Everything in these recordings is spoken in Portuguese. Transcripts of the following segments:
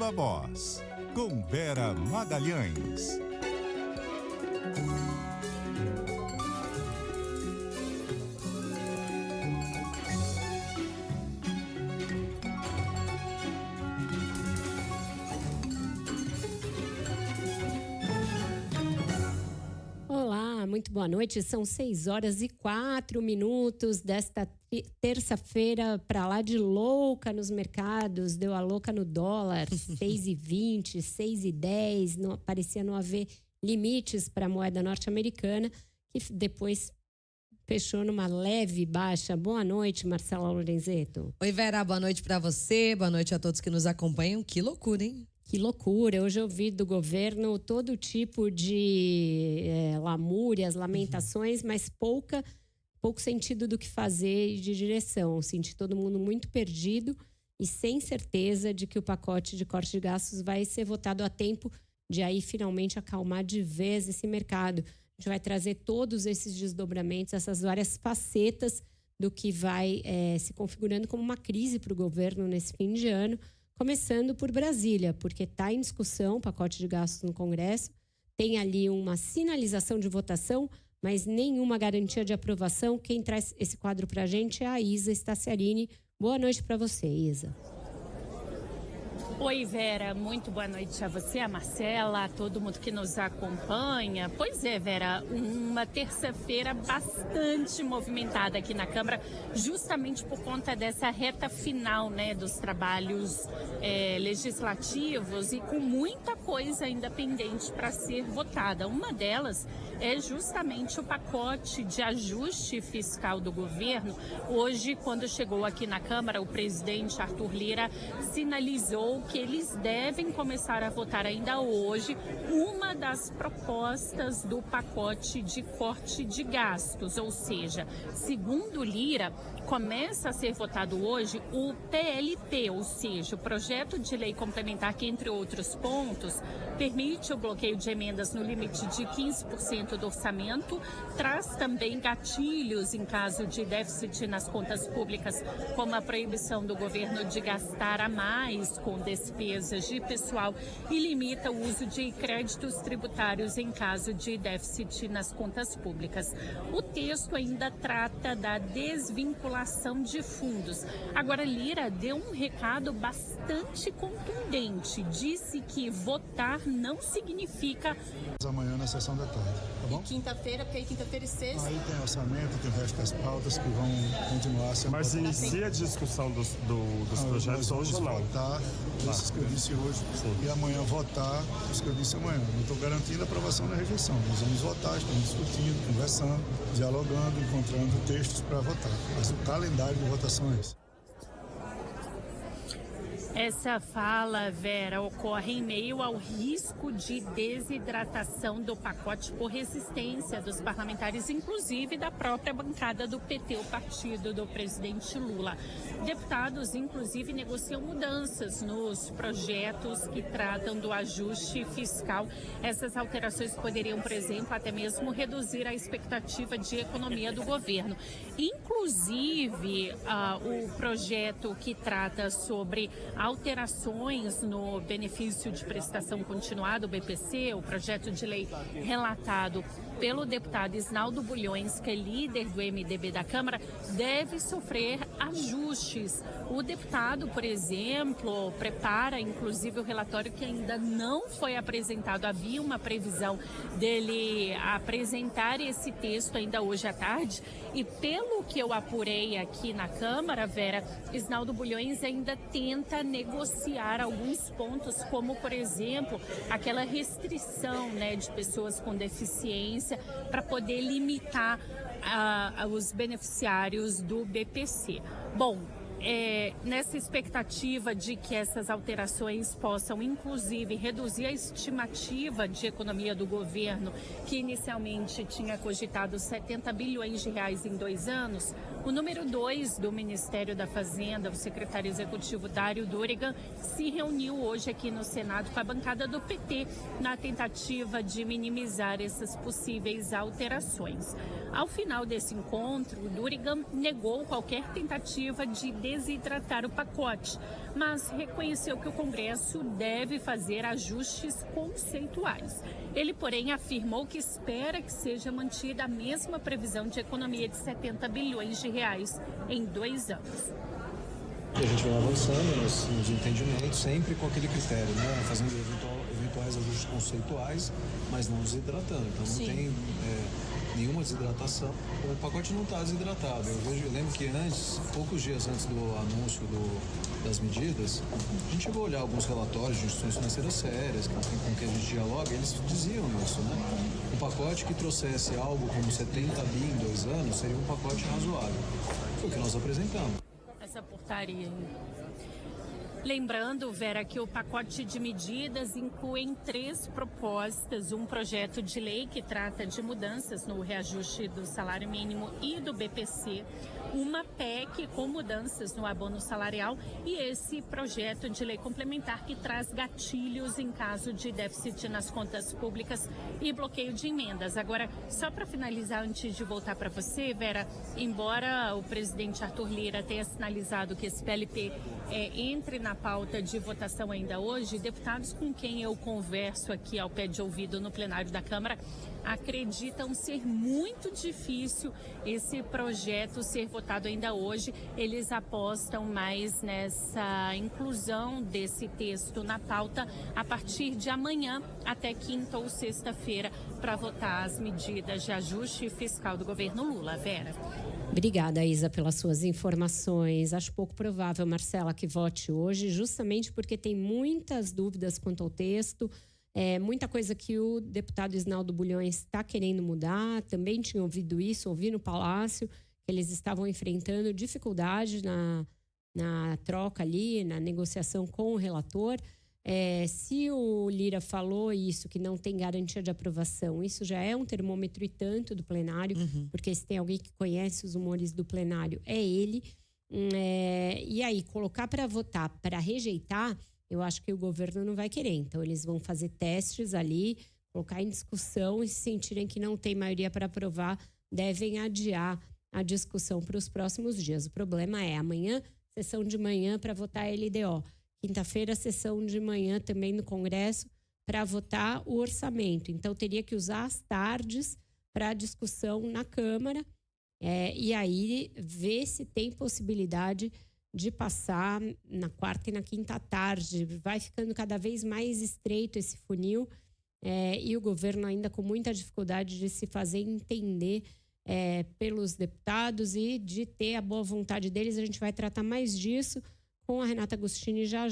Viva Voz, com Vera Magalhães. Muito boa noite, são 6h04 desta terça-feira, para lá de louca nos mercados, deu a louca no dólar, 6,20, 6,10, parecia não haver limites para a moeda norte-americana, que depois fechou numa leve baixa. Boa noite, Marcela Lorenzetto. Oi, Vera, boa noite para você, boa noite a todos que nos acompanham. Que loucura, hein? Que loucura! Hoje eu ouvi do governo todo tipo de lamúrias, lamentações, mas pouco sentido do que fazer e de direção. Senti todo mundo muito perdido e sem certeza de que o pacote de corte de gastos vai ser votado a tempo de aí finalmente acalmar de vez esse mercado. A gente vai trazer todos esses desdobramentos, essas várias facetas do que vai se configurando como uma crise para o governo nesse fim de ano. Começando por Brasília, porque está em discussão o pacote de gastos no Congresso, tem ali uma sinalização de votação, mas nenhuma garantia de aprovação. Quem traz esse quadro para a gente é a Isa Staciarini. Boa noite para você, Isa. Oi, Vera, muito boa noite a você, a Marcela, a todo mundo que nos acompanha. Pois é, Vera, uma terça-feira bastante movimentada aqui na Câmara, justamente por conta dessa reta final, né, dos trabalhos legislativos e com muita coisa ainda pendente para ser votada. Uma delas é justamente o pacote de ajuste fiscal do governo. Hoje, quando chegou aqui na Câmara, o presidente Arthur Lira sinalizou que eles devem começar a votar ainda hoje uma das propostas do pacote de corte de gastos, ou seja, segundo Lira, começa a ser votado hoje o PLP, ou seja, o projeto de lei complementar que, entre outros pontos, permite o bloqueio de emendas no limite de 15% do orçamento, traz também gatilhos em caso de déficit nas contas públicas, como a proibição do governo de gastar a mais com despesas de pessoal e limita o uso de créditos tributários em caso de déficit nas contas públicas. O texto ainda trata da desvinculação de fundos. Agora, Lira deu um recado bastante contundente. Disse que votar não significa... Amanhã na sessão da tarde, tá bom? E quinta-feira, porque aí quinta-feira e sexta... Aí tem orçamento, tem o resto das pautas que vão continuar sendo... Mas inicia a discussão dos projetos hoje ou não? Votar esses que eu disse hoje. Sim. E amanhã votar os que eu disse amanhã. Não estou garantindo a aprovação da rejeição. Nós vamos votar, estamos discutindo, conversando, dialogando, encontrando textos para votar. Mas o calendário de votação é esse. Essa fala, Vera, ocorre em meio ao risco de desidratação do pacote por resistência dos parlamentares, inclusive da própria bancada do PT, o partido do presidente Lula. Deputados, inclusive, negociam mudanças nos projetos que tratam do ajuste fiscal. Essas alterações poderiam, por exemplo, até mesmo reduzir a expectativa de economia do governo. Inclusive, o projeto que trata sobre alterações no benefício de prestação continuada, o BPC, o projeto de lei relatado pelo deputado Isnaldo Bulhões, que é líder do MDB da Câmara, deve sofrer ajustes. O deputado, por exemplo, prepara inclusive o relatório que ainda não foi apresentado. Havia uma previsão dele apresentar esse texto ainda hoje à tarde e, pelo que eu apurei aqui na Câmara, Vera, Isnaldo Bulhões ainda tenta negociar alguns pontos, como, por exemplo, aquela restrição, né, de pessoas com deficiência para poder limitar os beneficiários do BPC. Bom, nessa expectativa de que essas alterações possam, inclusive, reduzir a estimativa de economia do governo, que inicialmente tinha cogitado 70 bilhões de reais em 2 anos, O número 2 do Ministério da Fazenda, o secretário executivo Dário Durigan, se reuniu hoje aqui no Senado com a bancada do PT na tentativa de minimizar essas possíveis alterações. Ao final desse encontro, o Durigan negou qualquer tentativa de desidratar o pacote, mas reconheceu que o Congresso deve fazer ajustes conceituais. Ele, porém, afirmou que espera que seja mantida a mesma previsão de economia de 70 bilhões de reais em 2 anos. E a gente vai avançando nos entendimentos, sempre com aquele critério, né? Fazendo eventuais ajustes conceituais, mas não desidratando. Então não tem nenhuma desidratação. O pacote não está desidratado. Eu lembro que antes, poucos dias antes do anúncio das medidas, a gente chegou a olhar alguns relatórios de instituições financeiras sérias, com que a gente dialoga, eles diziam isso, né? Um pacote que trouxesse algo como 70 bi em 2 anos seria um pacote razoável. Foi o que nós apresentamos. Essa portaria. Lembrando, Vera, que o pacote de medidas inclui 3 propostas, um projeto de lei que trata de mudanças no reajuste do salário mínimo e do BPC, uma PEC com mudanças no abono salarial e esse projeto de lei complementar que traz gatilhos em caso de déficit nas contas públicas e bloqueio de emendas. Agora, só para finalizar, antes de voltar para você, Vera, embora o presidente Arthur Lira tenha sinalizado que esse PLP entre na pauta de votação ainda hoje, deputados com quem eu converso aqui ao pé de ouvido no plenário da Câmara acreditam ser muito difícil esse projeto ser votado ainda hoje. Eles apostam mais nessa inclusão desse texto na pauta a partir de amanhã até quinta ou sexta-feira para votar as medidas de ajuste fiscal do governo Lula. Vera. Obrigada, Isa, pelas suas informações. Acho pouco provável, Marcela, que vote hoje, justamente porque tem muitas dúvidas quanto ao texto. Muita coisa que o deputado Isnaldo Bulhões está querendo mudar. Também tinha ouvido isso, ouvi no Palácio, que eles estavam enfrentando dificuldade na troca ali, na negociação com o relator. Se o Lira falou isso, que não tem garantia de aprovação, isso já é um termômetro e tanto do plenário, porque se tem alguém que conhece os humores do plenário, é ele. E aí, colocar para votar, para rejeitar, eu acho que o governo não vai querer. Então, eles vão fazer testes ali, colocar em discussão e se sentirem que não tem maioria para aprovar, devem adiar a discussão para os próximos dias. O problema é amanhã, sessão de manhã para votar a LDO. Quinta-feira, sessão de manhã também no Congresso para votar o orçamento. Então, teria que usar as tardes para discussão na Câmara e aí ver se tem possibilidade de passar na quarta e na quinta tarde. Vai ficando cada vez mais estreito esse funil e o governo ainda com muita dificuldade de se fazer entender pelos deputados e de ter a boa vontade deles. A gente vai tratar mais disso com a Renata Agostini já.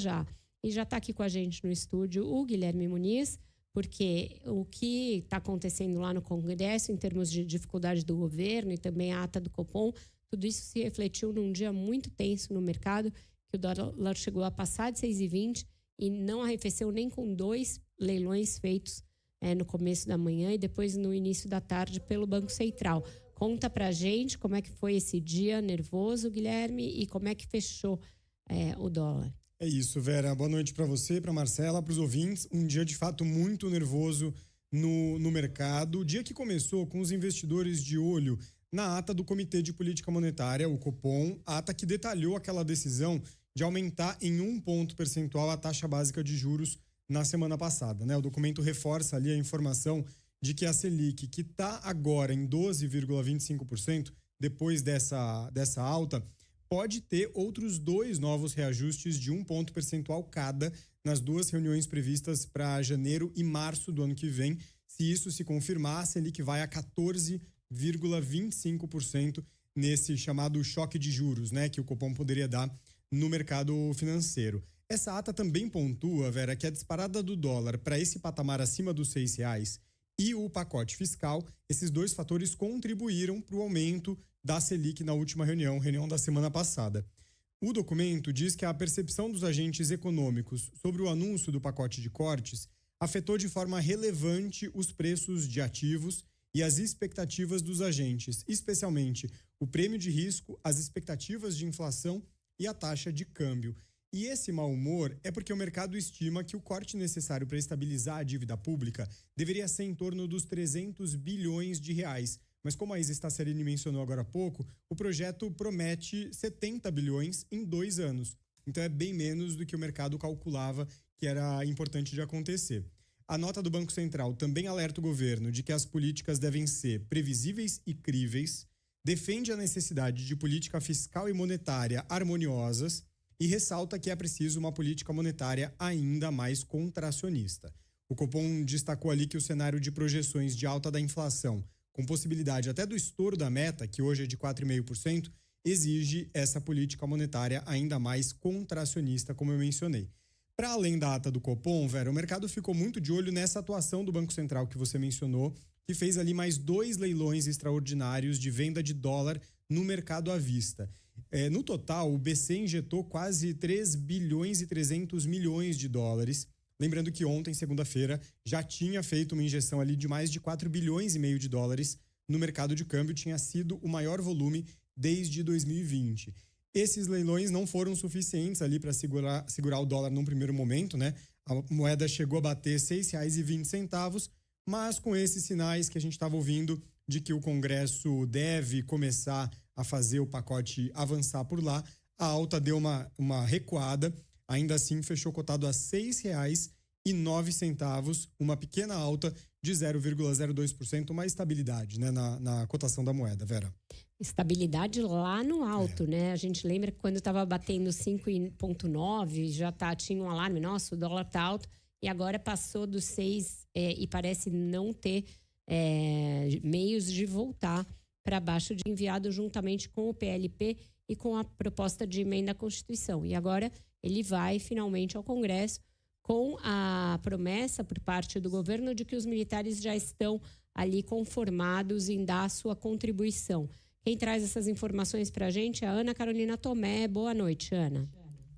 E já está aqui com a gente no estúdio o Guilherme Muniz, porque o que está acontecendo lá no Congresso em termos de dificuldade do governo e também a ata do Copom, tudo isso se refletiu num dia muito tenso no mercado, que o dólar chegou a passar de 6,20 e não arrefeceu nem com 2 leilões feitos no começo da manhã e depois no início da tarde pelo Banco Central. Conta pra gente como é que foi esse dia nervoso, Guilherme, e como é que fechou o dólar. É isso, Vera. Boa noite para você, para Marcela, para os ouvintes. Um dia de fato muito nervoso no mercado. O dia que começou com os investidores de olho na ata do Comitê de Política Monetária, o Copom, a ata que detalhou aquela decisão de aumentar em 1 ponto percentual a taxa básica de juros na semana passada, né? O documento reforça ali a informação de que a Selic, que está agora em 12,25%, depois dessa alta, pode ter outros 2 novos reajustes de 1 ponto percentual cada nas 2 reuniões previstas para janeiro e março do ano que vem. Se isso se confirmar, a Selic vai a 14,25% nesse chamado choque de juros, né, que o Copom poderia dar no mercado financeiro. Essa ata também pontua, Vera, que a disparada do dólar para esse patamar acima dos R$6 e o pacote fiscal, esses 2 fatores contribuíram para o aumento da Selic na última reunião da semana passada. O documento diz que a percepção dos agentes econômicos sobre o anúncio do pacote de cortes afetou de forma relevante os preços de ativos e as expectativas dos agentes, especialmente o prêmio de risco, as expectativas de inflação e a taxa de câmbio. E esse mau humor é porque o mercado estima que o corte necessário para estabilizar a dívida pública deveria ser em torno dos 300 bilhões de reais. Mas como a Isa Stacierini mencionou agora há pouco, o projeto promete 70 bilhões em 2 anos. Então é bem menos do que o mercado calculava que era importante de acontecer. A nota do Banco Central também alerta o governo de que as políticas devem ser previsíveis e críveis, defende a necessidade de política fiscal e monetária harmoniosas e ressalta que é preciso uma política monetária ainda mais contracionista. O Copom destacou ali que o cenário de projeções de alta da inflação, com possibilidade até do estouro da meta, que hoje é de 4,5%, exige essa política monetária ainda mais contracionista, como eu mencionei. Para além da ata do Copom, Vera, o mercado ficou muito de olho nessa atuação do Banco Central que você mencionou, que fez ali mais 2 leilões extraordinários de venda de dólar no mercado à vista. No total, o BC injetou quase 3 bilhões e 300 milhões de dólares. Lembrando que ontem, segunda-feira, já tinha feito uma injeção ali de mais de 4 bilhões e meio de dólares no mercado de câmbio, tinha sido o maior volume desde 2020. Esses leilões não foram suficientes ali para segurar o dólar num primeiro momento, né? A moeda chegou a bater R$ 6,20, mas com esses sinais que a gente estava ouvindo de que o Congresso deve começar a fazer o pacote avançar por lá, a alta deu uma recuada, ainda assim fechou cotado a R$ 6,09, uma pequena alta de 0,02%, uma estabilidade, né, na cotação da moeda, Vera. Estabilidade lá no alto, né? A gente lembra que quando estava batendo 5,9, já tinha um alarme, nossa, o dólar tá alto, e agora passou dos 6 e parece não ter meios de voltar para baixo de enviado juntamente com o PLP e com a proposta de emenda à Constituição. E agora ele vai finalmente ao Congresso com a promessa por parte do governo de que os militares já estão ali conformados em dar a sua contribuição. Quem traz essas informações para a gente é a Ana Carolina Tomé. Boa noite, Ana.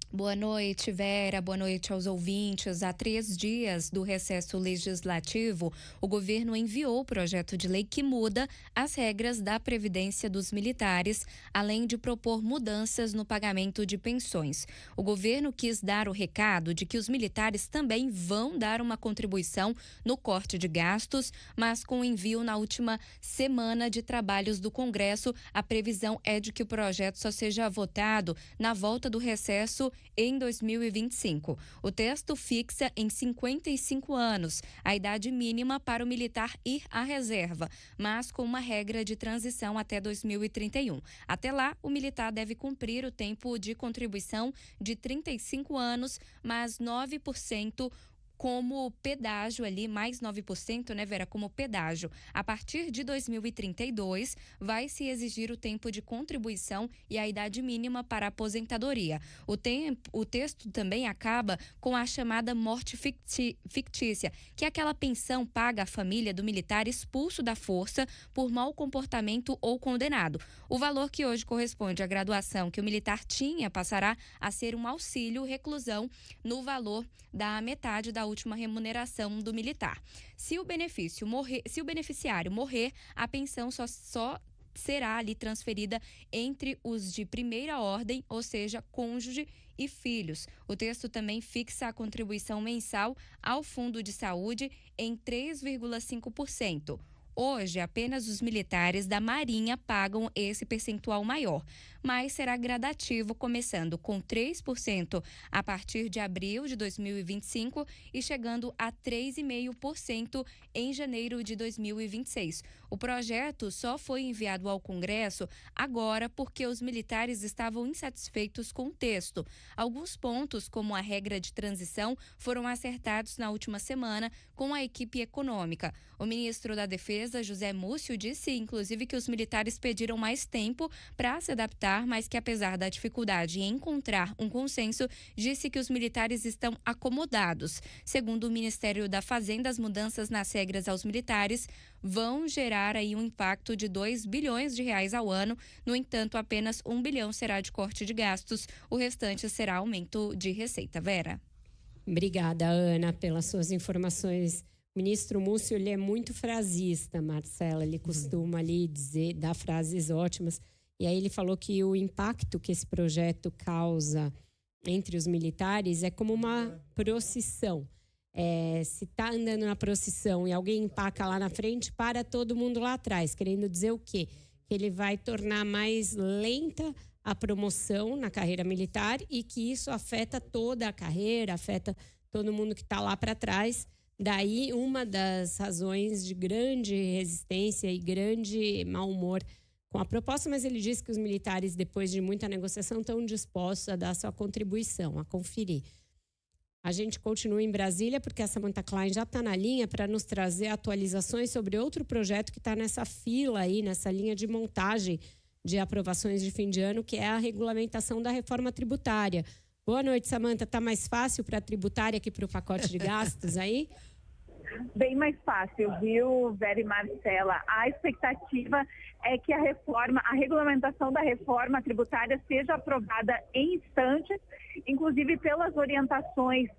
Boa noite, Vera. Boa noite aos ouvintes. Há 3 dias do recesso legislativo, o governo enviou o projeto de lei que muda as regras da Previdência dos militares, além de propor mudanças no pagamento de pensões. O governo quis dar o recado de que os militares também vão dar uma contribuição no corte de gastos, mas com o envio na última semana de trabalhos do Congresso, a previsão é de que o projeto só seja votado na volta do recesso em 2025. O texto fixa em 55 anos a idade mínima para o militar ir à reserva, mas com uma regra de transição até 2031. Até lá, o militar deve cumprir o tempo de contribuição de 35 anos, mais 9% como pedágio ali, mais 9%, né, Vera, como pedágio. A partir de 2032, vai se exigir o tempo de contribuição e a idade mínima para a aposentadoria. O texto também acaba com a chamada morte fictícia, que é aquela pensão paga à família do militar expulso da força por mau comportamento ou condenado. O valor que hoje corresponde à graduação que o militar tinha passará a ser um auxílio reclusão no valor da metade da última remuneração do militar. Se o beneficiário morrer, a pensão só será ali transferida entre os de primeira ordem, ou seja, cônjuge e filhos. O texto também fixa a contribuição mensal ao Fundo de Saúde em 3,5%. Hoje, apenas os militares da Marinha pagam esse percentual maior, mas será gradativo, começando com 3% a partir de abril de 2025 e chegando a 3,5% em janeiro de 2026. O projeto só foi enviado ao Congresso agora porque os militares estavam insatisfeitos com o texto. Alguns pontos, como a regra de transição, foram acertados na última semana com a equipe econômica. O ministro da Defesa, José Múcio, disse, inclusive, que os militares pediram mais tempo para se adaptar, mas que, apesar da dificuldade em encontrar um consenso, disse que os militares estão acomodados. Segundo o Ministério da Fazenda, as mudanças nas regras aos militares vão gerar aí um impacto de 2 bilhões de reais ao ano. No entanto, apenas 1 bilhão será de corte de gastos, o restante será aumento de receita. Vera. Obrigada, Ana, pelas suas informações. O ministro Múcio, ele é muito frasista, Marcela, ele costuma ali dar frases ótimas. E aí ele falou que o impacto que esse projeto causa entre os militares é como uma procissão. Se está andando na procissão e alguém empaca lá na frente, para todo mundo lá atrás. Querendo dizer o quê? Que ele vai tornar mais lenta a promoção na carreira militar e que isso afeta toda a carreira, afeta todo mundo que está lá para trás. Daí, uma das razões de grande resistência e grande mau humor com a proposta, mas ele disse que os militares, depois de muita negociação, estão dispostos a dar sua contribuição, a conferir. A gente continua em Brasília, porque a Samantha Klein já está na linha para nos trazer atualizações sobre outro projeto que está nessa fila aí, nessa linha de montagem de aprovações de fim de ano, que é a regulamentação da reforma tributária. Boa noite, Samantha. Está mais fácil para a tributária que para o pacote de gastos aí? Bem mais fácil, viu, Vera e Marcela? A expectativa é que a regulamentação da reforma tributária seja aprovada em instantes, inclusive pelas orientações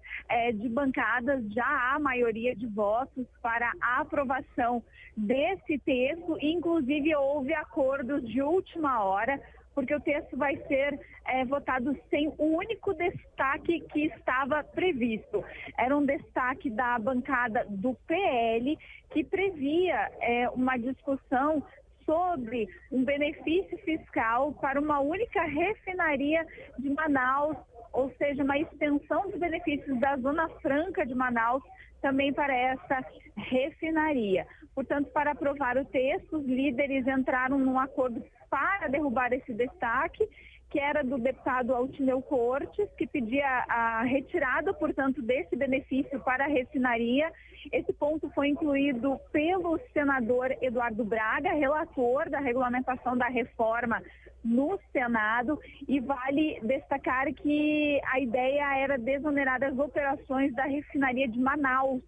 de bancadas, já há maioria de votos para a aprovação desse texto, inclusive houve acordos de última hora, porque o texto vai ser votado sem o único destaque que estava previsto. Era um destaque da bancada do PL, que previa uma discussão sobre um benefício fiscal para uma única refinaria de Manaus, ou seja, uma extensão dos benefícios da Zona Franca de Manaus também para essa refinaria. Portanto, para aprovar o texto, os líderes entraram num acordo para derrubar esse destaque, que era do deputado Altineu Cortes, que pedia a retirada, portanto, desse benefício para a refinaria. Esse ponto foi incluído pelo senador Eduardo Braga, relator da regulamentação da reforma no Senado, e vale destacar que a ideia era desonerar as operações da refinaria de Manaus,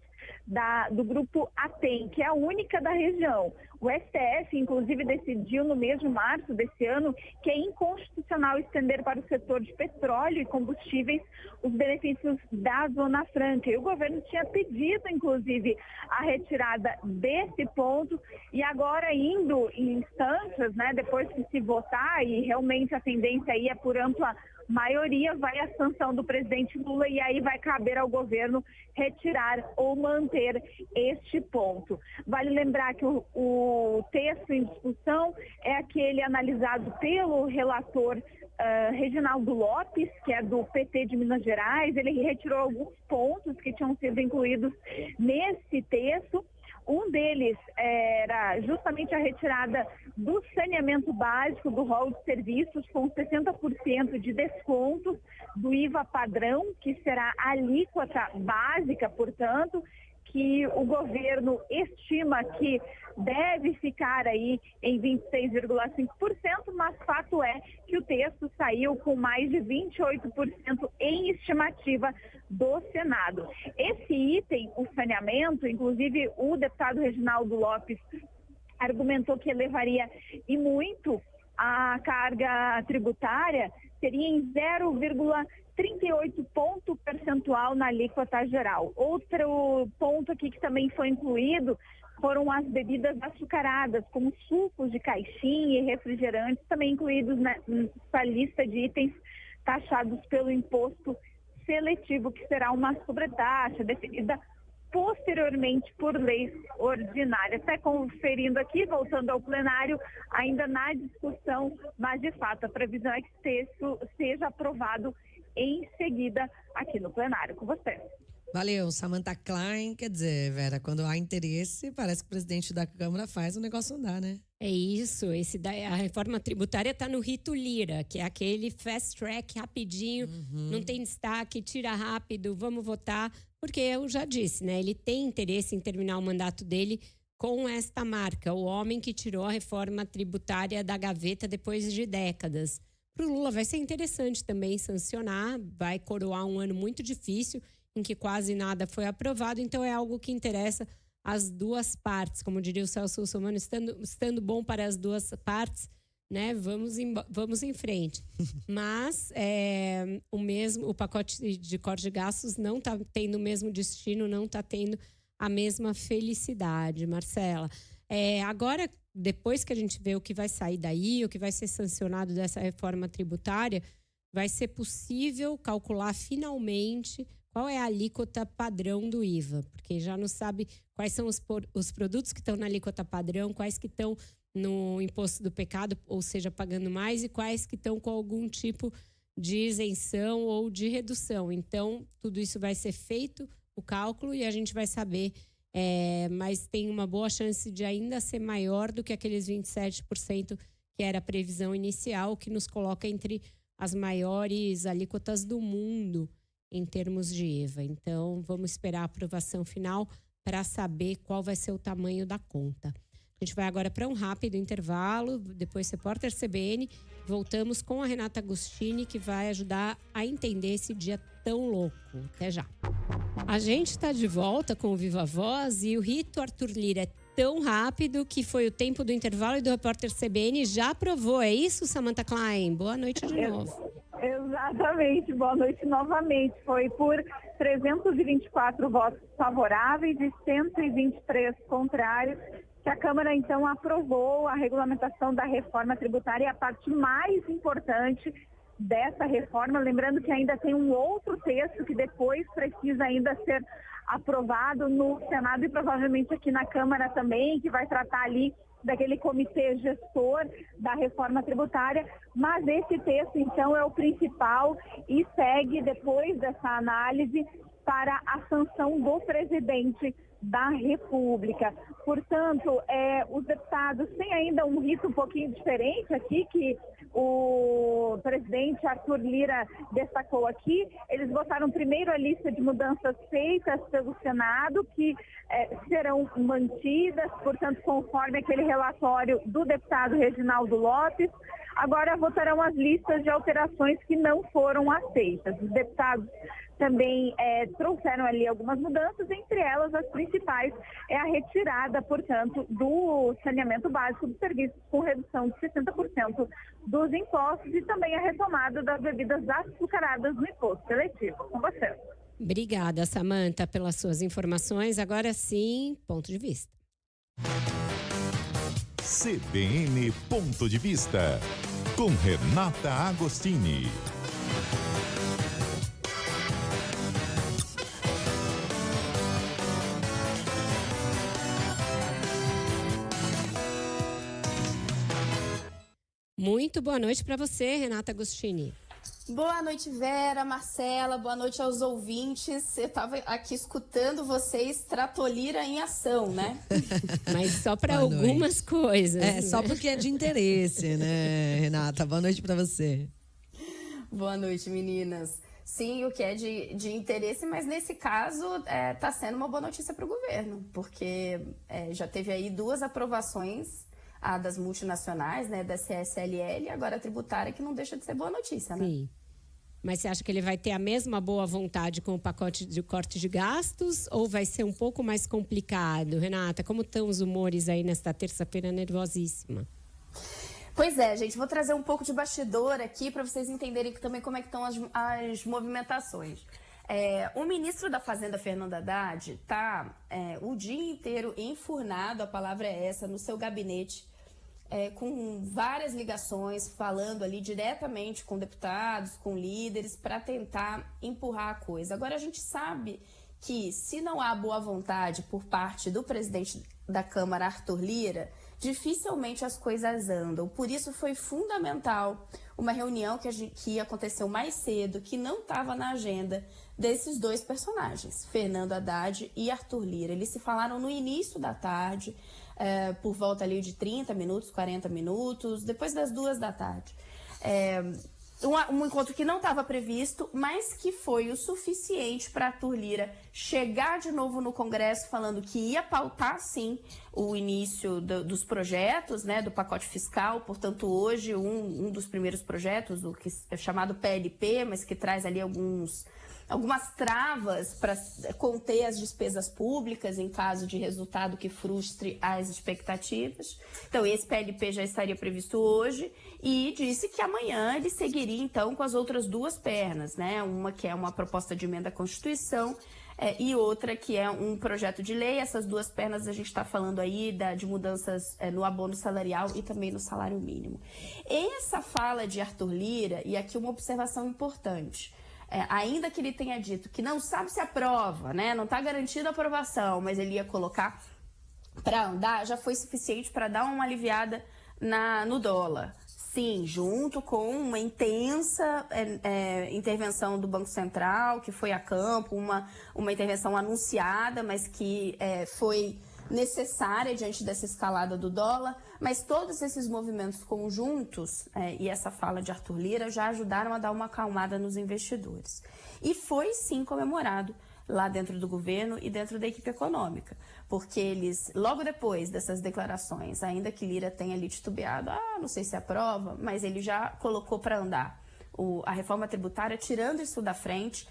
do grupo ATEM, que é a única da região. O STF, inclusive, decidiu no mês de março desse ano que é inconstitucional estender para o setor de petróleo e combustíveis os benefícios da Zona Franca. E o governo tinha pedido, inclusive, a retirada desse ponto, e agora indo em instâncias, né, depois que se votar, e realmente a tendência aí é por ampla maioria, vai a sanção do presidente Lula, e aí vai caber ao governo retirar ou manter este ponto. Vale lembrar que o texto em discussão é aquele analisado pelo relator Reginaldo Lopes, que é do PT de Minas Gerais. Ele retirou alguns pontos que tinham sido incluídos nesse texto. Um deles era justamente a retirada do saneamento básico do rol de serviços com 60% de desconto do IVA padrão, que será a alíquota básica, portanto, que o governo estima que deve ficar aí em 26,5%, mas fato é que o texto saiu com mais de 28% em estimativa do Senado. Esse item, o saneamento, inclusive o deputado Reginaldo Lopes argumentou que elevaria e muito a carga tributária, seria em 0,38 ponto percentual na alíquota geral. Outro ponto aqui que também foi incluído foram as bebidas açucaradas, como sucos de caixinha e refrigerantes, também incluídos nessa lista de itens taxados pelo imposto seletivo, que será uma sobretaxa definida posteriormente por lei ordinária. Até conferindo aqui, voltando ao plenário, ainda na discussão, mas de fato a previsão é que o texto seja aprovado em seguida aqui no plenário. Com você. Valeu, Samantha Klein. Quer dizer, Vera, quando há interesse, parece que o presidente da Câmara faz o negócio andar, né? É isso, a reforma tributária está no rito Lira, que é aquele fast track, rapidinho, não tem destaque, tira rápido, vamos votar, porque eu já disse, né? Ele tem interesse em terminar o mandato dele com esta marca, o homem que tirou a reforma tributária da gaveta depois de décadas. Para o Lula vai ser interessante também sancionar, vai coroar um ano muito difícil, em que quase nada foi aprovado, então é algo que interessa as duas partes, como diria o Celso Russomano, estando bom para as duas partes, né? Vamos em frente. Mas o pacote de corte de gastos não está tendo o mesmo destino, não está tendo a mesma felicidade, Marcela. Agora, depois que a gente vê o que vai sair daí, o que vai ser sancionado dessa reforma tributária, vai ser possível calcular finalmente qual é a alíquota padrão do IVA, porque já não sabe quais são os produtos que estão na alíquota padrão, quais que estão no imposto do pecado, ou seja, pagando mais, e quais que estão com algum tipo de isenção ou de redução. Então, tudo isso vai ser feito, o cálculo, e a gente vai saber, mas tem uma boa chance de ainda ser maior do que aqueles 27% que era a previsão inicial, que nos coloca entre as maiores alíquotas do mundo em termos de IVA. Então, vamos esperar a aprovação final para saber qual vai ser o tamanho da conta. A gente vai agora para um rápido intervalo, depois Repórter CBN. Voltamos com a Renata Agostini, que vai ajudar a entender esse dia tão louco. Até já. A gente está de volta com o Viva Voz e o Rito Arthur Lira é tão rápido que foi o tempo do intervalo e do Repórter CBN já aprovou. É isso, Samantha Klein? Boa noite de novo. Exatamente, boa noite novamente. Foi por 324 votos favoráveis e 123 contrários que a Câmara, então, aprovou a regulamentação da reforma tributária, e a parte mais importante dessa reforma, lembrando que ainda tem um outro texto que depois precisa ainda ser aprovado no Senado e provavelmente aqui na Câmara também, que vai tratar ali daquele comitê gestor da reforma tributária, mas esse texto, então, é o principal e segue, depois dessa análise, para a sanção do presidente da República. Portanto, os deputados têm ainda um rito um pouquinho diferente aqui, que o presidente Arthur Lira destacou aqui. Eles votaram primeiro a lista de mudanças feitas pelo Senado, que serão mantidas, portanto, conforme aquele relatório do deputado Reginaldo Lopes. Agora votarão as listas de alterações que não foram aceitas. Os deputados também trouxeram ali algumas mudanças, entre elas as principais é a retirada, portanto, do saneamento básico dos serviços com redução de 60% dos impostos e também a retomada das bebidas açucaradas no imposto seletivo. Com você. Obrigada, Samantha, pelas suas informações. Agora sim, ponto de vista. CBN Ponto de Vista, com Renata Agostini. Muito boa noite para você, Renata Agostini. Boa noite, Vera, Marcela, boa noite aos ouvintes. Eu estava aqui escutando vocês, Tratolira em ação, né? Mas só para algumas coisas. Só porque é de interesse, né, Renata? Boa noite para você. Boa noite, meninas. Sim, o que é de interesse, mas nesse caso está sendo uma boa notícia para o governo, porque já teve aí 2 aprovações, a das multinacionais, né, da CSLL, e agora a tributária, que não deixa de ser boa notícia, né? Sim. Mas você acha que ele vai ter a mesma boa vontade com o pacote de corte de gastos ou vai ser um pouco mais complicado? Renata, como estão os humores aí nesta terça-feira nervosíssima? Pois é, gente, vou trazer um pouco de bastidor aqui para vocês entenderem também como é que estão as movimentações. O ministro da Fazenda, Fernando Haddad, está o dia inteiro enfurnado, a palavra é essa, no seu gabinete, com várias ligações, falando ali diretamente com deputados, com líderes, para tentar empurrar a coisa. Agora, a gente sabe que, se não há boa vontade por parte do presidente da Câmara, Arthur Lira, dificilmente as coisas andam. Por isso, foi fundamental uma reunião que aconteceu mais cedo, que não estava na agenda desses 2 personagens, Fernando Haddad e Arthur Lira. Eles se falaram no início da tarde, por volta ali de 30 minutos, 40 minutos, depois das 2 da tarde. Um encontro que não estava previsto, mas que foi o suficiente para Arthur Lira chegar de novo no Congresso falando que ia pautar, sim, o início dos projetos, né, do pacote fiscal. Portanto, hoje, um dos primeiros projetos, o que é chamado PLP, mas que traz ali algumas travas para conter as despesas públicas em caso de resultado que frustre as expectativas. Então, esse PLP já estaria previsto hoje e disse que amanhã ele seguiria, então, com as outras duas pernas, né? Uma que é uma proposta de emenda à Constituição e outra que é um projeto de lei. Essas duas pernas a gente está falando aí de mudanças no abono salarial e também no salário mínimo. Essa fala de Arthur Lira, e aqui uma observação importante, ainda que ele tenha dito que não sabe se aprova, né? Não está garantida a aprovação, mas ele ia colocar para andar, já foi suficiente para dar uma aliviada no dólar. Sim, junto com uma intensa intervenção do Banco Central, que foi a campo, uma intervenção anunciada, mas que foi necessária diante dessa escalada do dólar, mas todos esses movimentos conjuntos e essa fala de Arthur Lira já ajudaram a dar uma acalmada nos investidores. E foi sim comemorado lá dentro do governo e dentro da equipe econômica, porque eles, logo depois dessas declarações, ainda que Lira tenha ali titubeado, não sei se aprova, mas ele já colocou para andar a reforma tributária, tirando isso da frente.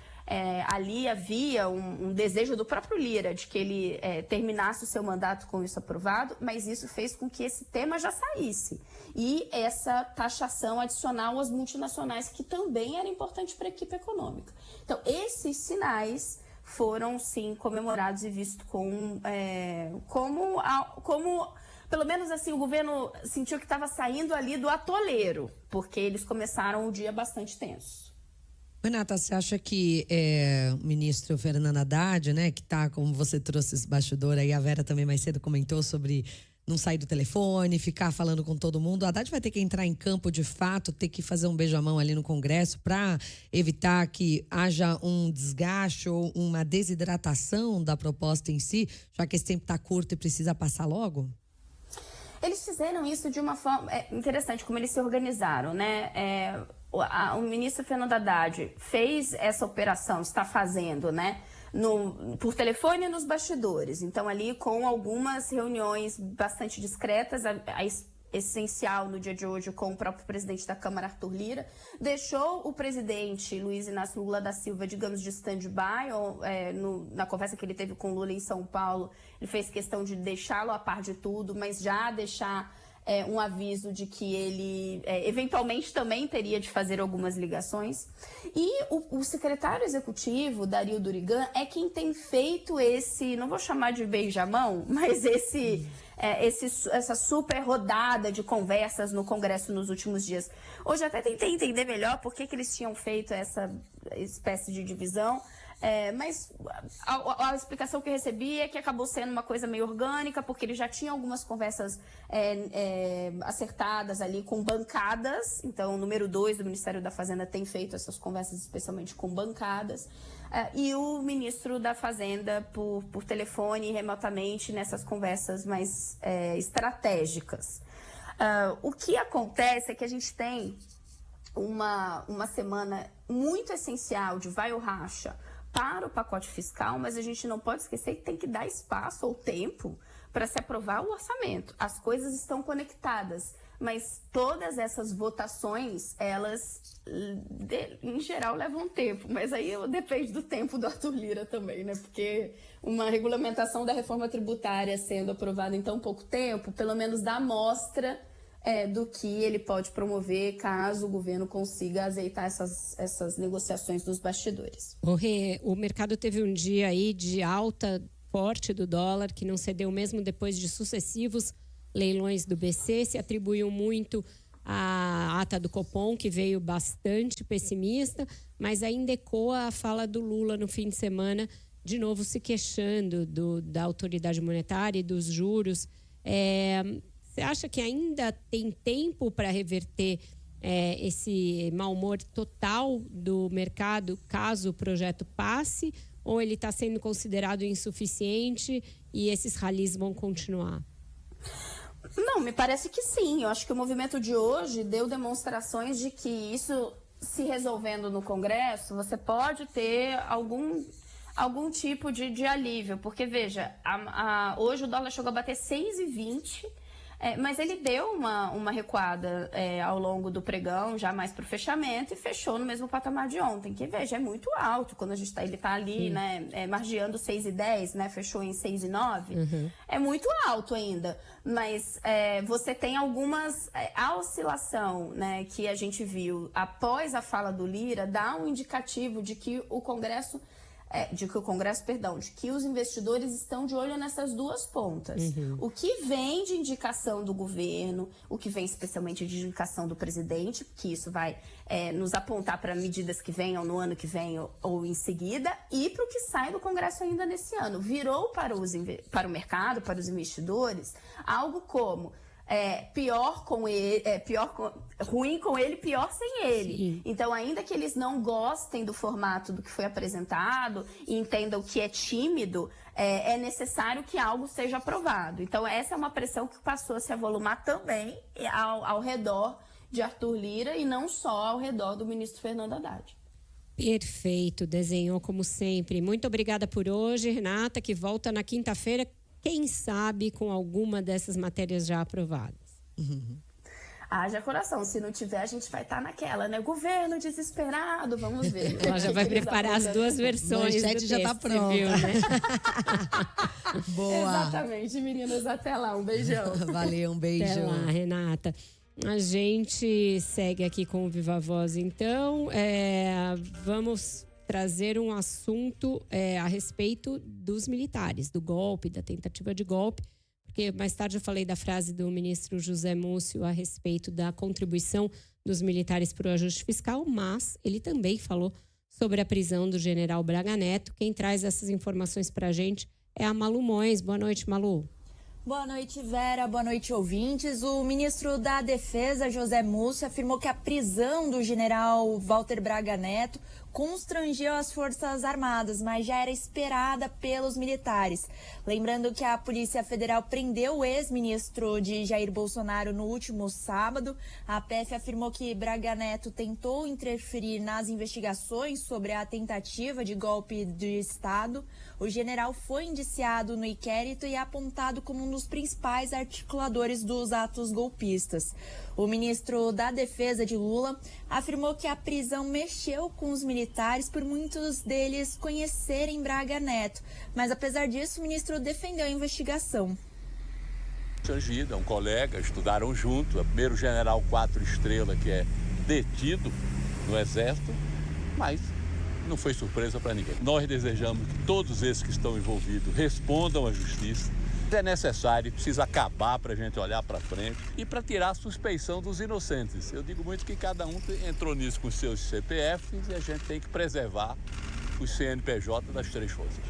Ali havia um desejo do próprio Lira de que ele terminasse o seu mandato com isso aprovado, mas isso fez com que esse tema já saísse. E essa taxação adicional às multinacionais, que também era importante para a equipe econômica. Então, esses sinais foram, sim, comemorados e vistos como pelo menos assim, o governo sentiu que estava saindo ali do atoleiro, porque eles começaram o dia bastante tenso. Renata, você acha que o ministro Fernando Haddad, né, que tá, como você trouxe esse bastidor aí, a Vera também mais cedo comentou sobre não sair do telefone, ficar falando com todo mundo, o Haddad vai ter que entrar em campo de fato, ter que fazer um beijamão ali no Congresso para evitar que haja um desgaste ou uma desidratação da proposta em si, já que esse tempo está curto e precisa passar logo? Eles fizeram isso de uma forma interessante, como eles se organizaram, né? O ministro Fernando Haddad fez essa operação, está fazendo, né? Por telefone e nos bastidores. Então, ali com algumas reuniões bastante discretas, a essencial no dia de hoje com o próprio presidente da Câmara, Arthur Lira, deixou o presidente Luiz Inácio Lula da Silva, digamos, de stand-by, na conversa que ele teve com Lula em São Paulo, ele fez questão de deixá-lo a par de tudo, mas já deixar um aviso de que ele eventualmente também teria de fazer algumas ligações. E o secretário executivo, Dario Durigan, é quem tem feito esse, não vou chamar de beijamão, mas essa super rodada de conversas no Congresso nos últimos dias. Hoje até tentei entender melhor por que eles tinham feito essa espécie de divisão. Mas a explicação que eu recebi é que acabou sendo uma coisa meio orgânica, porque ele já tinha algumas conversas acertadas ali com bancadas. Então, o número 2 do Ministério da Fazenda tem feito essas conversas especialmente com bancadas. E o ministro da Fazenda por telefone e remotamente nessas conversas mais estratégicas. O que acontece é que a gente tem uma semana muito essencial de vai ou racha para o pacote fiscal, mas a gente não pode esquecer que tem que dar espaço ou tempo para se aprovar o orçamento. As coisas estão conectadas, mas todas essas votações, elas, em geral, levam tempo. Mas aí depende do tempo do Arthur Lira também, né? Porque uma regulamentação da reforma tributária sendo aprovada em tão pouco tempo, pelo menos dá amostra do que ele pode promover caso o governo consiga azeitar essas negociações dos bastidores. O mercado teve um dia aí de alta forte do dólar, que não cedeu mesmo depois de sucessivos leilões do BC, se atribuiu muito à ata do Copom, que veio bastante pessimista, mas ainda ecoa a fala do Lula no fim de semana, de novo se queixando da autoridade monetária e dos juros. Você acha que ainda tem tempo para reverter esse mau humor total do mercado caso o projeto passe? Ou ele está sendo considerado insuficiente e esses ralis vão continuar? Não, me parece que sim. Eu acho que o movimento de hoje deu demonstrações de que isso se resolvendo no Congresso, você pode ter algum tipo de alívio. Porque, veja, hoje o dólar chegou a bater 6,20. Mas ele deu uma recuada ao longo do pregão, já mais para o fechamento, e fechou no mesmo patamar de ontem, que, veja, é muito alto. Quando ele está ali, né, margeando 6,10, né, fechou em 6,9, é muito alto ainda. Mas você tem a oscilação, né, que a gente viu após a fala do Lira, dá um indicativo de que de que os investidores estão de olho nessas duas pontas. O que vem de indicação do governo, o que vem especialmente de indicação do presidente, que isso vai nos apontar para medidas que venham no ano que vem ou em seguida, e para o que sai do Congresso ainda nesse ano. Virou para o mercado, para os investidores, algo como ruim com ele, pior sem ele. Sim. Então, ainda que eles não gostem do formato do que foi apresentado e entendam que é tímido, é necessário que algo seja aprovado. Então, essa é uma pressão que passou a se avolumar também ao redor de Arthur Lira e não só ao redor do ministro Fernando Haddad. Perfeito, desenhou como sempre. Muito obrigada por hoje, Renata, que volta na quinta-feira, quem sabe com alguma dessas matérias já aprovadas. Haja coração, se não tiver, a gente vai estar naquela, né? Governo desesperado, vamos ver. Ela já vai preparar as duas versões do texto, já está pronta. viu, né? Boa. Exatamente, meninas, até lá, um beijão. Valeu, um beijo. Até lá, Renata. A gente segue aqui com o Viva Voz, então. Vamos trazer um assunto a respeito dos militares, do golpe, da tentativa de golpe, porque mais tarde eu falei da frase do ministro José Múcio a respeito da contribuição dos militares para o ajuste fiscal, mas ele também falou sobre a prisão do general Braga Neto. Quem traz essas informações para a gente é a Malu Mões. Boa noite, Malu. Boa noite, Vera. Boa noite, ouvintes. O ministro da Defesa, José Múcio, afirmou que a prisão do general Walter Braga Neto constrangeu as Forças Armadas, mas já era esperada pelos militares. Lembrando que a Polícia Federal prendeu o ex-ministro de Jair Bolsonaro no último sábado. A PF afirmou que Braga Neto tentou interferir nas investigações sobre a tentativa de golpe de Estado. O general foi indiciado no inquérito e apontado como um dos principais articuladores dos atos golpistas. O ministro da Defesa de Lula afirmou que a prisão mexeu com os militares por muitos deles conhecerem Braga Neto. Mas, apesar disso, o ministro defendeu a investigação. Changida, um colega, estudaram junto, é o primeiro general 4 estrelas que é detido no Exército, mas não foi surpresa para ninguém. Nós desejamos que todos esses que estão envolvidos respondam à justiça. É necessário, precisa acabar para a gente olhar para frente e para tirar a suspeição dos inocentes. Eu digo muito que cada um entrou nisso com seus CPFs e a gente tem que preservar os CNPJ das três forças.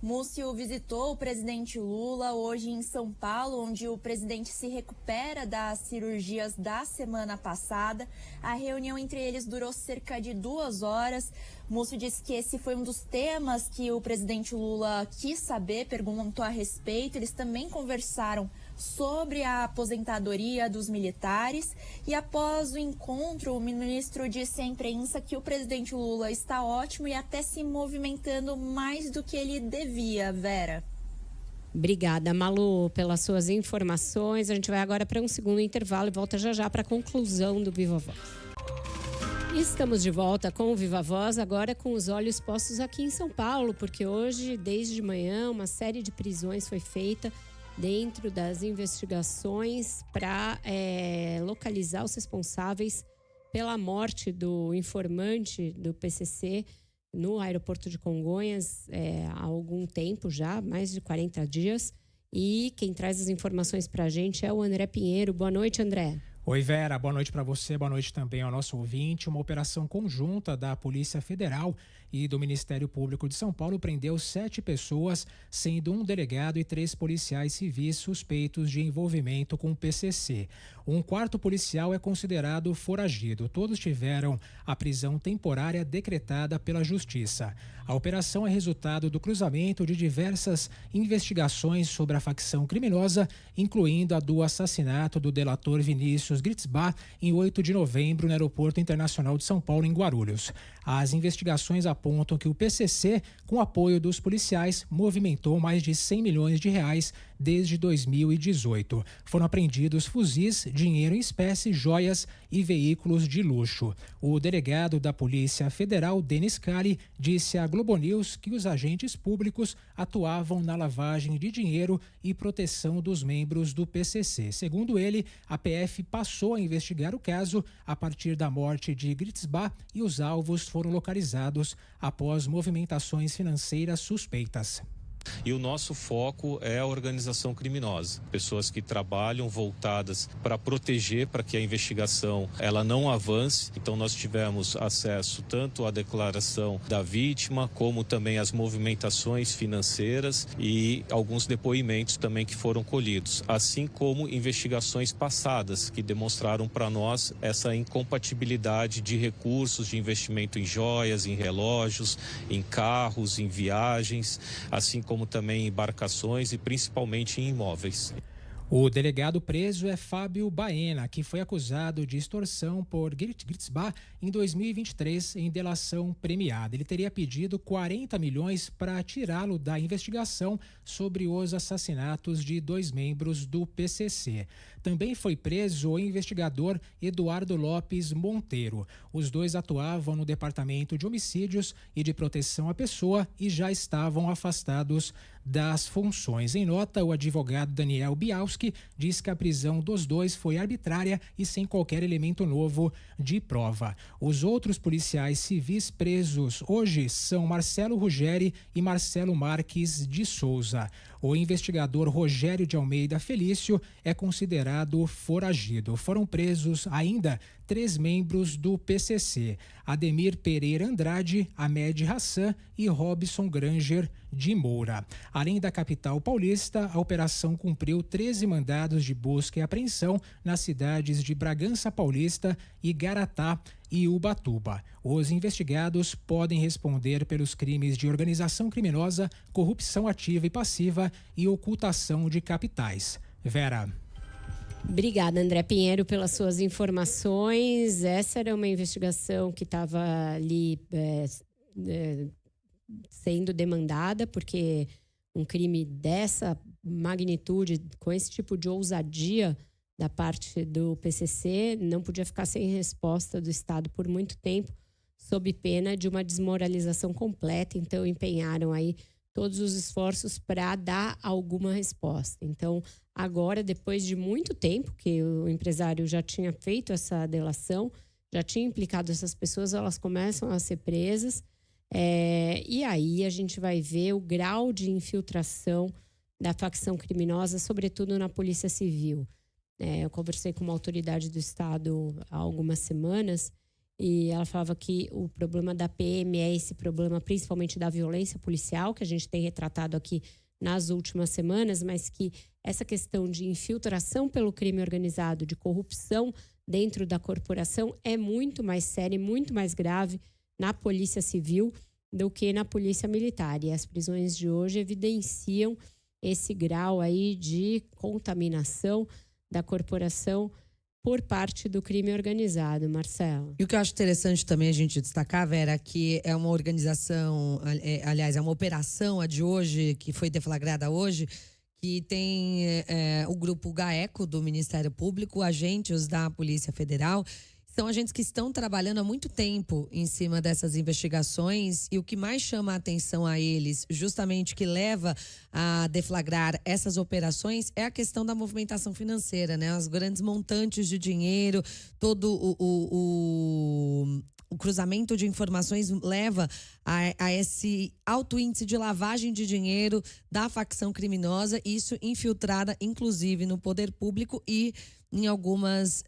Múcio visitou o presidente Lula hoje em São Paulo, onde o presidente se recupera das cirurgias da semana passada. A reunião entre eles durou cerca de 2 horas. Múcio disse que esse foi um dos temas que o presidente Lula quis saber, perguntou a respeito. Eles também conversaram sobre a aposentadoria dos militares e após o encontro, o ministro disse à imprensa que o presidente Lula está ótimo e até se movimentando mais do que ele devia, Vera. Obrigada, Malu, pelas suas informações. A gente vai agora para um segundo intervalo e volta já para a conclusão do Viva Voz. Estamos de volta com o Viva Voz, agora com os olhos postos aqui em São Paulo, porque hoje, desde de manhã, uma série de prisões foi feita dentro das investigações para localizar os responsáveis pela morte do informante do PCC no aeroporto de Congonhas há algum tempo já, mais de 40 dias. E quem traz as informações para a gente é o André Pinheiro. Boa noite, André. Oi, Vera. Boa noite para você, boa noite também ao nosso ouvinte. Uma operação conjunta da Polícia Federal e do Ministério Público de São Paulo prendeu 7 pessoas, sendo um delegado e 3 policiais civis suspeitos de envolvimento com o PCC. Um 4º policial é considerado foragido. Todos tiveram a prisão temporária decretada pela Justiça. A operação é resultado do cruzamento de diversas investigações sobre a facção criminosa, incluindo a do assassinato do delator Vinícius Gritzbach em 8 de novembro no Aeroporto Internacional de São Paulo, em Guarulhos. As investigações apontam que o PCC, com apoio dos policiais, movimentou mais de 100 milhões de reais desde 2018. Foram apreendidos fuzis, dinheiro em espécie, joias e veículos de luxo. O delegado da Polícia Federal, Denis Cali, disse à Globo News que os agentes públicos atuavam na lavagem de dinheiro e proteção dos membros do PCC. Segundo ele, a PF passou a investigar o caso a partir da morte de Gritzbach e os alvos foram localizados após movimentações financeiras suspeitas. E o nosso foco é a organização criminosa, pessoas que trabalham voltadas para proteger, para que a investigação ela não avance. Então nós tivemos acesso tanto à declaração da vítima, como também às movimentações financeiras e alguns depoimentos também que foram colhidos, assim como investigações passadas que demonstraram para nós essa incompatibilidade de recursos de investimento em joias, em relógios, em carros, em viagens, assim como também em embarcações e principalmente em imóveis. O delegado preso é Fábio Baena, que foi acusado de extorsão por Gritzbach em 2023 em delação premiada. Ele teria pedido 40 milhões para tirá-lo da investigação sobre os assassinatos de 2 membros do PCC. Também foi preso o investigador Eduardo Lopes Monteiro. Os dois atuavam no Departamento de Homicídios e de Proteção à Pessoa e já estavam afastados das funções. Em nota, o advogado Daniel Bialski diz que a prisão dos dois foi arbitrária e sem qualquer elemento novo de prova. Os outros policiais civis presos hoje são Marcelo Ruggeri e Marcelo Marques de Souza. O investigador Rogério de Almeida Felício é considerado foragido. Foram presos ainda 3 membros do PCC: Ademir Pereira Andrade, Ahmed Hassan e Robson Granger de Moura. Além da capital paulista, a operação cumpriu 13 mandados de busca e apreensão nas cidades de Bragança Paulista, Igaratá e Ubatuba. Os investigados podem responder pelos crimes de organização criminosa, corrupção ativa e passiva e ocultação de capitais. Vera. Obrigada, André Pinheiro, pelas suas informações. Essa era uma investigação que estava ali sendo demandada, porque um crime dessa magnitude, com esse tipo de ousadia da parte do PCC, não podia ficar sem resposta do Estado por muito tempo, sob pena de uma desmoralização completa. Então, empenharam aí todos os esforços para dar alguma resposta. Então, agora, depois de muito tempo que o empresário já tinha feito essa delação, já tinha implicado essas pessoas, elas começam a ser presas. E aí a gente vai ver o grau de infiltração da facção criminosa, sobretudo na Polícia Civil. Eu conversei com uma autoridade do Estado há algumas semanas e ela falava que o problema da PM é esse problema principalmente da violência policial, que a gente tem retratado aqui nas últimas semanas, mas que essa questão de infiltração pelo crime organizado, de corrupção dentro da corporação é muito mais séria e muito mais grave na Polícia Civil do que na Polícia Militar. E as prisões de hoje evidenciam esse grau aí de contaminação da corporação por parte do crime organizado, Marcelo. E o que eu acho interessante também a gente destacar, Vera, que é uma organização, aliás, é uma operação, a de hoje, que foi deflagrada hoje, que tem o grupo GAECO do Ministério Público, agentes da Polícia Federal. São agentes que estão trabalhando há muito tempo em cima dessas investigações e o que mais chama a atenção a eles, justamente que leva a deflagrar essas operações, é a questão da movimentação financeira, né? Os grandes montantes de dinheiro, todo o cruzamento de informações leva a esse alto índice de lavagem de dinheiro da facção criminosa, isso infiltrada inclusive no poder público e em algumas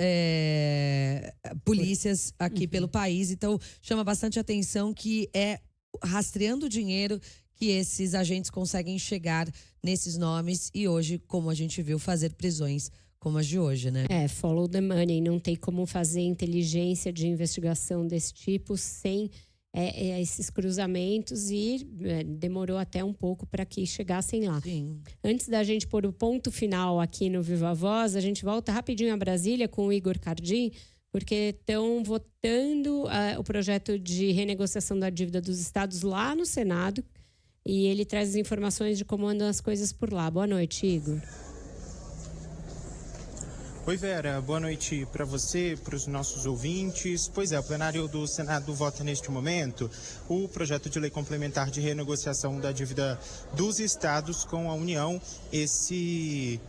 polícias aqui pelo país. Então, chama bastante atenção que é rastreando o dinheiro que esses agentes conseguem chegar nesses nomes e hoje, como a gente viu, fazer prisões como as de hoje, né? Follow the money. Não tem como fazer inteligência de investigação desse tipo sem esses cruzamentos e demorou até um pouco para que chegassem lá. Sim. Antes da gente pôr o ponto final aqui no Viva Voz, a gente volta rapidinho a Brasília com o Igor Cardim, porque estão votando o projeto de renegociação da dívida dos estados lá no Senado. e ele traz as informações de como andam as coisas por lá. Boa noite, Igor. Oi, Vera. Boa noite para você, para os nossos ouvintes. Pois é, o plenário do Senado vota neste momento o projeto de lei complementar de renegociação da dívida dos estados com a União. Esse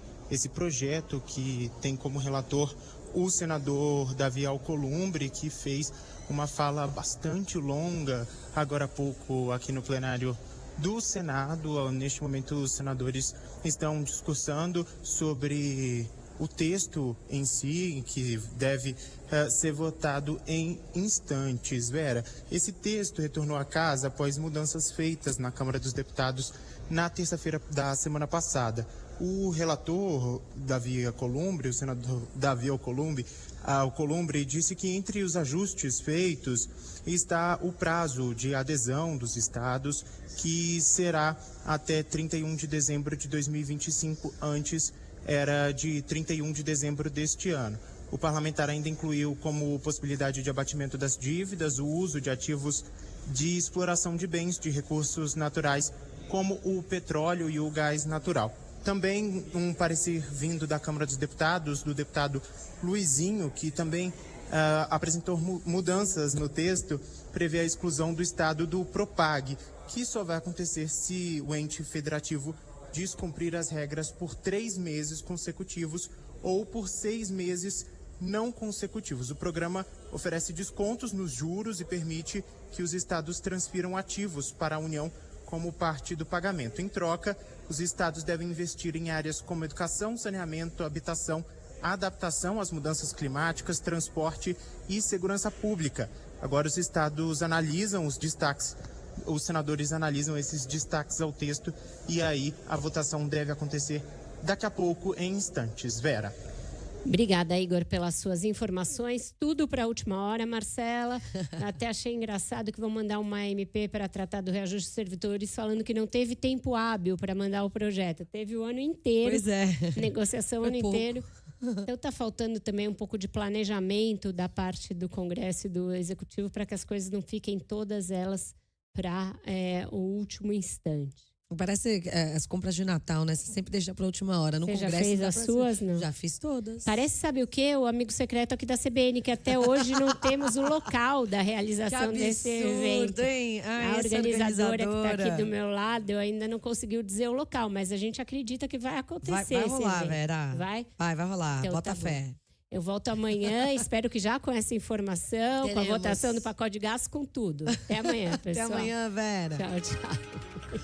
projeto que tem como relator o senador Davi Alcolumbre, que fez uma fala bastante longa agora há pouco aqui no plenário do Senado. Neste momento, os senadores estão discursando sobre o texto em si, que deve ser votado em instantes. Vera, esse texto retornou à casa após mudanças feitas na Câmara dos Deputados na terça-feira da semana passada. O relator Davi Alcolumbre, o senador Davi Alcolumbre, disse que entre os ajustes feitos está o prazo de adesão dos estados, que será até 31 de dezembro de 2025, antes era de 31 de dezembro deste ano. O parlamentar ainda incluiu como possibilidade de abatimento das dívidas o uso de ativos de exploração de bens de recursos naturais, como o petróleo e o gás natural. Também um parecer vindo da Câmara dos Deputados, do deputado Luizinho, que também apresentou mudanças no texto, prevê a exclusão do estado do Propag, que só vai acontecer se o ente federativo descumprir as regras por 3 meses consecutivos ou por 6 meses não consecutivos. O programa oferece descontos nos juros e permite que os estados transfiram ativos para a União como parte do pagamento. Em troca, os estados devem investir em áreas como educação, saneamento, habitação, adaptação às mudanças climáticas, transporte e segurança pública. Agora os estados analisam os destaques. Os senadores analisam esses destaques ao texto e aí a votação deve acontecer daqui a pouco, em instantes. Vera. Obrigada, Igor, pelas suas informações. Tudo para a última hora, Marcela. Até achei engraçado que vão mandar uma MP para tratar do reajuste de servidores, falando que não teve tempo hábil para mandar o projeto. Teve o ano inteiro. Pois é. Negociação o ano inteiro. Então está faltando também um pouco de planejamento da parte do Congresso e do Executivo para que as coisas não fiquem todas elas para o último instante. Parece as compras de Natal, né? Você sempre deixa para a última hora. No Você Congresso, já fez as suas? Não. Já fiz todas. Parece, sabe o quê? O amigo secreto aqui da CBN, que até hoje não temos o local da realização desse evento. Hein? A organizadora que está aqui do meu lado ainda não conseguiu dizer o local, mas a gente acredita que vai acontecer. Vai rolar, Vera. Vai rolar. Então, bota fé. Bom. Eu volto amanhã, espero que já com essa informação, com a votação do pacote de gás, com tudo. Até amanhã, pessoal. Até amanhã, Vera. Tchau, tchau.